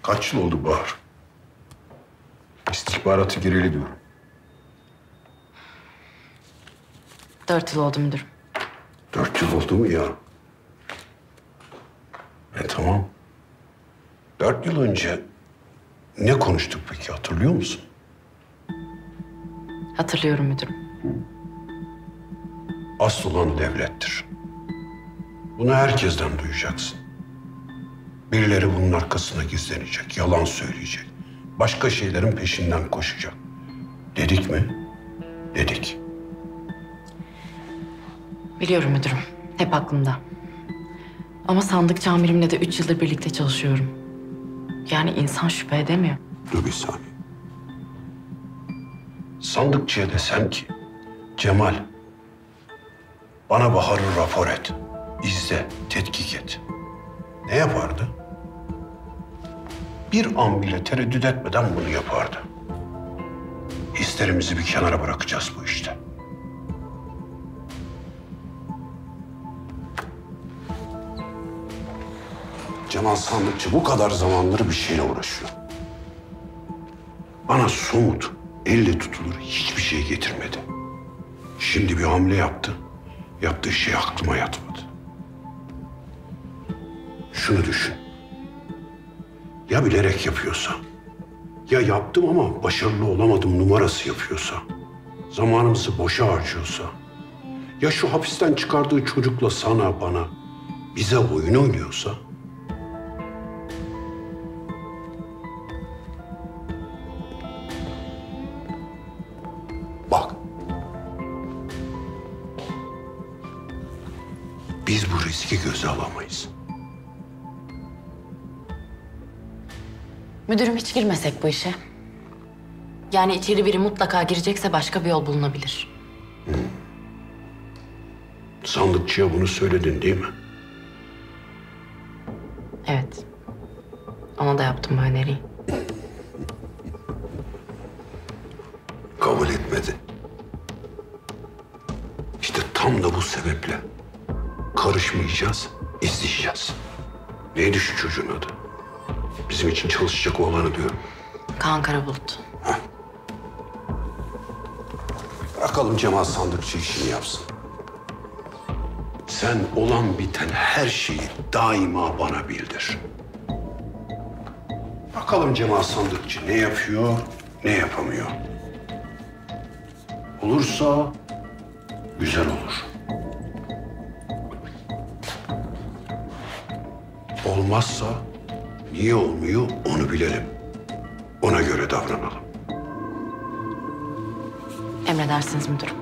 Kaç yıl oldu Bahar? İstihbaratı gireli diyorum. 4 yıl oldu müdürüm. 4 yıl oldu mu ya? Tamam. 4 yıl önce ne konuştuk peki, hatırlıyor musun? Hatırlıyorum müdürüm. Asıl olan devlettir. Bunu herkesten duyacaksın. Birileri bunun arkasına gizlenecek, yalan söyleyecek. Başka şeylerin peşinden koşacak. Dedik mi? Dedik. Biliyorum müdürüm. Hep aklımda. Ama sandıkçı amirimle de 3 yıldır birlikte çalışıyorum. Yani insan şüphe edemiyor. Dur bir saniye. Sandıkçıya desem ki, Cemal, bana Bahar'ı rapor et, izle, tetkik et. Ne yapardı? Bir an bile tereddüt etmeden bunu yapardı. Hislerimizi bir kenara bırakacağız bu işte. Cemal Sandıkçı bu kadar zamandır bir şeyle uğraşıyor. Bana somut, elle tutulur hiçbir şey getirmedi. Şimdi bir hamle yaptı. Yaptığı şey aklıma yatmadı. Şunu düşün. Ya bilerek yapıyorsa, ya yaptım ama başarılı olamadım numarası yapıyorsa, zamanımızı boşa harcıyorsa, ya şu hapisten çıkardığı çocukla sana, bana, bize oyun oynuyorsa, bak, biz bu riski göze alamayız. Müdürüm hiç girmesek bu işe. Yani içeri biri mutlaka girecekse başka bir yol bulunabilir. Sandıkçıya bunu söyledin değil mi? Evet. Ona da yaptım bu öneriyi. Kabul etmedi. İşte tam da bu sebeple karışmayacağız, izleyeceğiz. Neydi şu çocuğun adı? Bizim için çalışacak oğlanı diyorum. Kaan Karabulut. Bırakalım Cemal Sandıkçı işini yapsın. Sen olan biten her şeyi daima bana bildir. Bakalım Cemal Sandıkçı ne yapıyor, ne yapamıyor. Olursa güzel olur. Olmazsa niye olmuyor onu bilelim. Ona göre davranalım. Emredersiniz müdürüm.